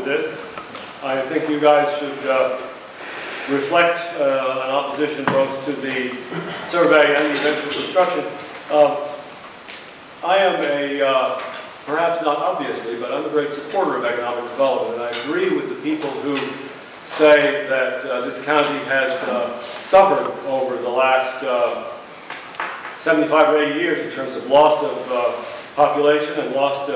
to this. I think you guys should reflect an opposition both to the survey and the eventual construction. I am perhaps not obviously, but I'm a great supporter of economic development, and I agree with the people who say that this county has suffered over the last 75 or 80 years in terms of loss of population and loss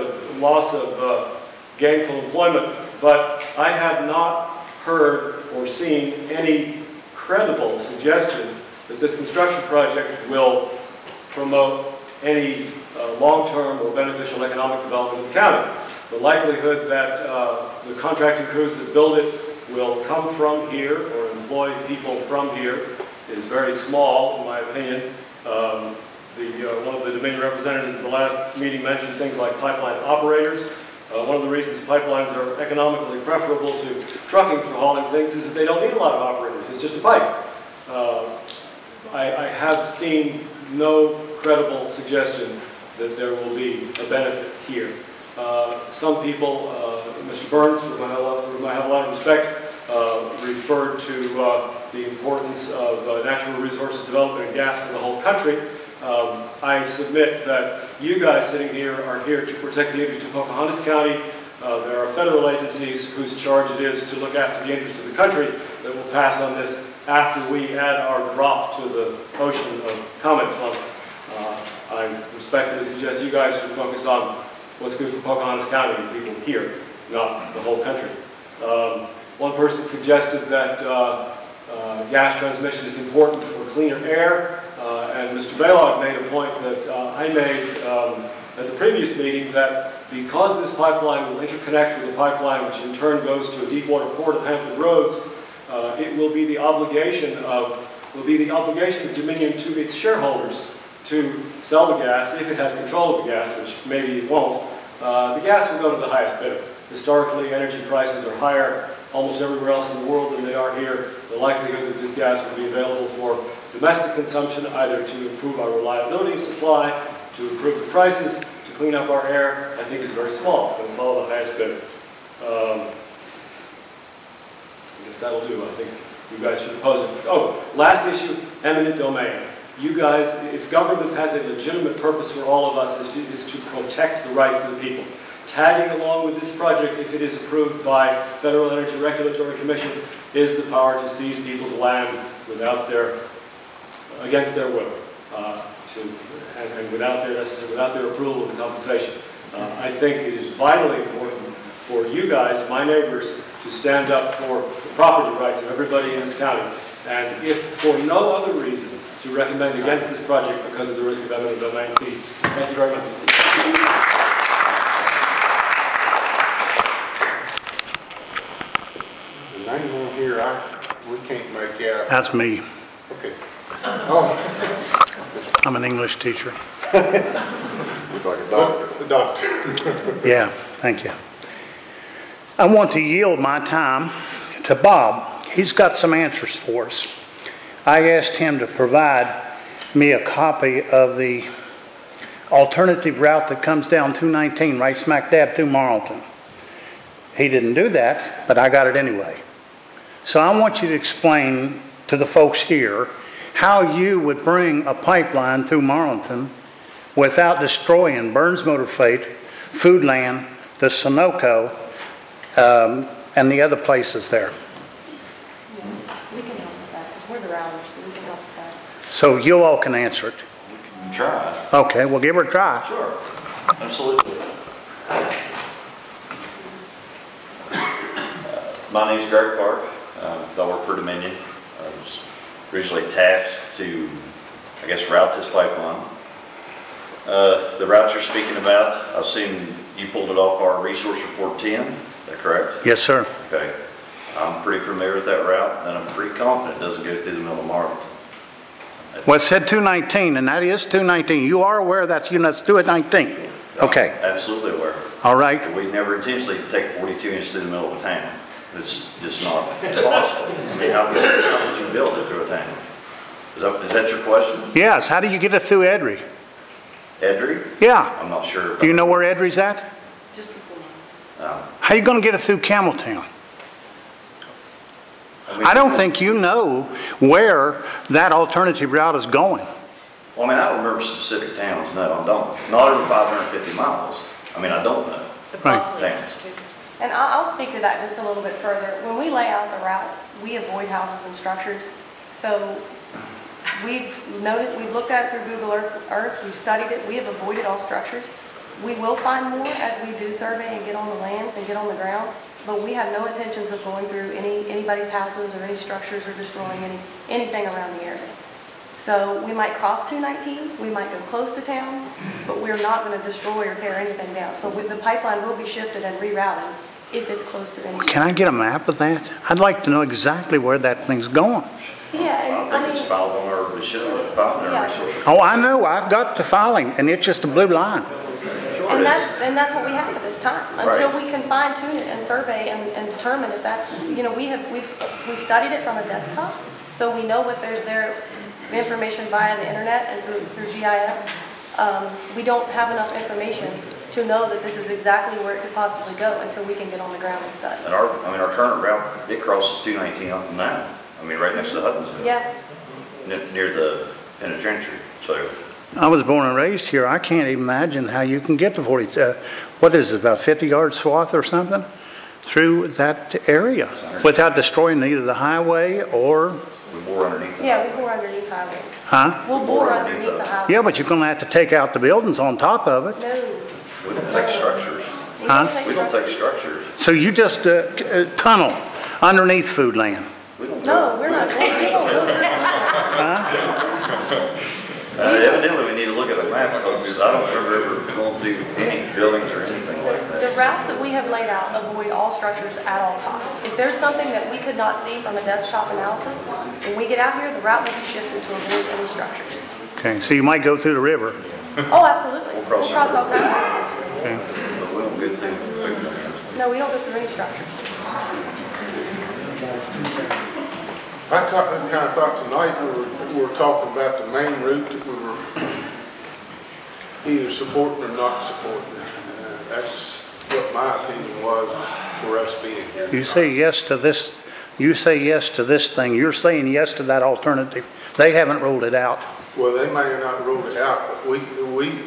of gainful employment. But I have not heard or seen any credible suggestion that this construction project will promote any long-term or beneficial economic development in the county. The likelihood that the contracting crews that build it will come from here or employ people from here is very small, in my opinion. One of the Dominion representatives at the last meeting mentioned things like pipeline operators. One of the reasons pipelines are economically preferable to trucking for hauling things is that they don't need a lot of operators. It's just a pipe. I have seen no credible suggestion that there will be a benefit here. Some people, Mr. Burns, for whom I have a lot of respect, referred to the importance of natural resources development and gas for the whole country. I submit that you guys sitting here are here to protect the interest of Pocahontas County. There are federal agencies whose charge it is to look after the interest of the country that will pass on this after we add our drop to the ocean of comments on it. I respectfully suggest you guys should focus on what's good for Pocahontas County and people here, not the whole country. One person suggested that gas transmission is important for cleaner air, and Mr. Balog made a point that I made at the previous meeting, that because this pipeline will interconnect with a pipeline which in turn goes to a deep water port of Hampton Roads, it will be the obligation of Dominion to its shareholders to sell the gas, if it has control of the gas, which maybe it won't. The gas will go to the highest bidder. Historically, energy prices are higher almost everywhere else in the world than they are here. The likelihood that this gas will be available for domestic consumption, either to improve our reliability of supply, to improve the prices, to clean up our air, I think is very small. It's going to follow the highest bidder. I guess that'll do. I think you guys should oppose it. Oh, last issue, eminent domain. You guys, if government has a legitimate purpose for all of us, is to protect the rights of the people. Tagging along with this project, if it is approved by Federal Energy Regulatory Commission, is the power to seize people's land against their will, and without their approval and compensation. I think it is vitally important for you guys, my neighbors, to stand up for the property rights of everybody in this county. And if for no other reason, to recommend against this project because of the risk of eminent domain seizure. Thank you very much. The name on here, we can't make out. That's me. Okay. Oh. I'm an English teacher. Looks like a doctor. The doctor. Yeah, thank you. I want to yield my time to Bob. He's got some answers for us. I asked him to provide me a copy of the alternative route that comes down 219 right smack dab through Marlton. He didn't do that, but I got it anyway. So I want you to explain to the folks here how you would bring a pipeline through Marlton without destroying Burns Motor Freight, Foodland, the Sunoco, and the other places there. We can help with that, because we're the routers, so we can help with that. So you all can answer it. We can try. Okay, well give her a try. Sure, absolutely. My name's Greg Clark. I work for Dominion. I was originally tasked to, I guess, route this pipeline. The route you're speaking about, I assume you pulled it off our resource report 10, is that correct? Yes, sir. Okay. I'm pretty familiar with that route, and I'm pretty confident it doesn't go through the middle of Marlton. Well, it said 219, and that is 219. You are aware that's, that's 219? Okay. I'm absolutely aware. All right. We never intentionally take 42 inches to the middle of a town. It's just not possible. I mean, how would you build it through a town? Is that your question? Yes. How do you get it through Edry? Edry? Yeah. I'm not sure. Do you know where Edry's at? Just before. How you gonna get it through Campbelltown? I don't think you know where that alternative route is going. Well, I mean, I don't remember specific towns, no, I don't. Not over 550 miles. I mean, I don't know. The Right. populace too. And I'll speak to that just a little bit further. When we lay out the route, we avoid houses and structures. So we've noted, we've looked at it through Google Earth, we've studied it, we have avoided all structures. We will find more as we do survey and get on the lands and get on the ground, but we have no intentions of going through anybody's houses or any structures or destroying anything around the area. So we might cross 219, we might go close to towns, but we're not going to destroy or tear anything down. So the pipeline will be shifted and rerouted if it's close to any. Can I get a map of that? I'd like to know exactly where that thing's going. Yeah, and I think it's filed on our, it should have filed on our resource. Oh, I know, I've got the filing, and it's just a blue line. and that's what we have at this time, until we can fine tune it and survey and determine if that's, you know, we've studied it from a desktop, so we know what there's there, information via the internet and through GIS. We don't have enough information to know that this is exactly where it could possibly go until we can get on the ground and study. And our current route, it crosses 219 up and down. I mean, right next to Hutton's. Yeah. Near the penitentiary, so. I was born and raised here. I can't even imagine how you can get to 40, what is it, about 50-yard swath or something through that area without destroying either the highway or... We bore underneath. Yeah, we bore underneath highways. Huh? We'll bore underneath the highway. Yeah, but you're going to have to take out the buildings on top of it. No. We don't take structures. Huh? We don't take structures. So you just tunnel underneath food land. We don't No, we're not. We don't go through. Evidently, we need to look at a map because I don't remember ever going through any buildings or anything like The that. routes that we have laid out avoid all structures at all costs. If there's something that we could not see from a desktop analysis, when we get out here, the route will be shifted to avoid any structures. Okay, so you might go through the river. Oh, absolutely. We'll cross We'll cross the all kinds of rivers. Okay. But we don't get through food lands. No, we don't go through any structures. I kind of thought tonight we were talking about the main route that we were either supporting or not supporting. That's what my opinion was for us being here. You say yes to this, you say yes to this thing. You're saying yes to that alternative. They haven't ruled it out. Well, they may have not ruled it out, but we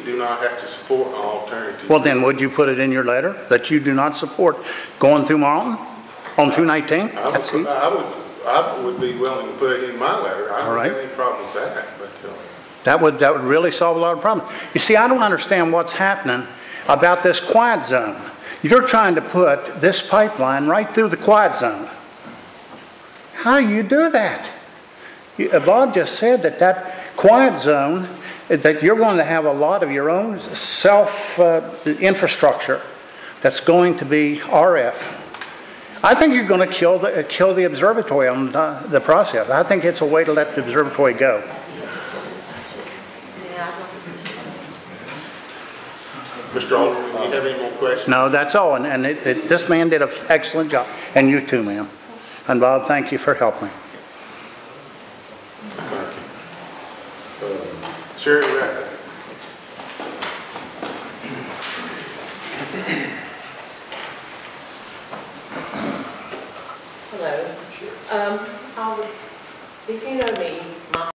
do not have to support an alternative. Well, then would you put it in your letter that you do not support going through Marlton on 219? That's it. I would be willing to put it in my letter. I All don't right. have any problem with that, but That would really solve a lot of problems. You see, I don't understand what's happening about this quiet zone. You're trying to put this pipeline right through the quiet zone. How do you do that? Bob just said that quiet zone, that you're going to have a lot of your own infrastructure that's going to be RF. I think you're going to kill the observatory on the process. I think it's a way to let the observatory go. Mr. Alderman, do you have any more questions? No, that's all. And this man did an excellent job. And you too, ma'am. And Bob, thank you for helping. Sherry Rattler.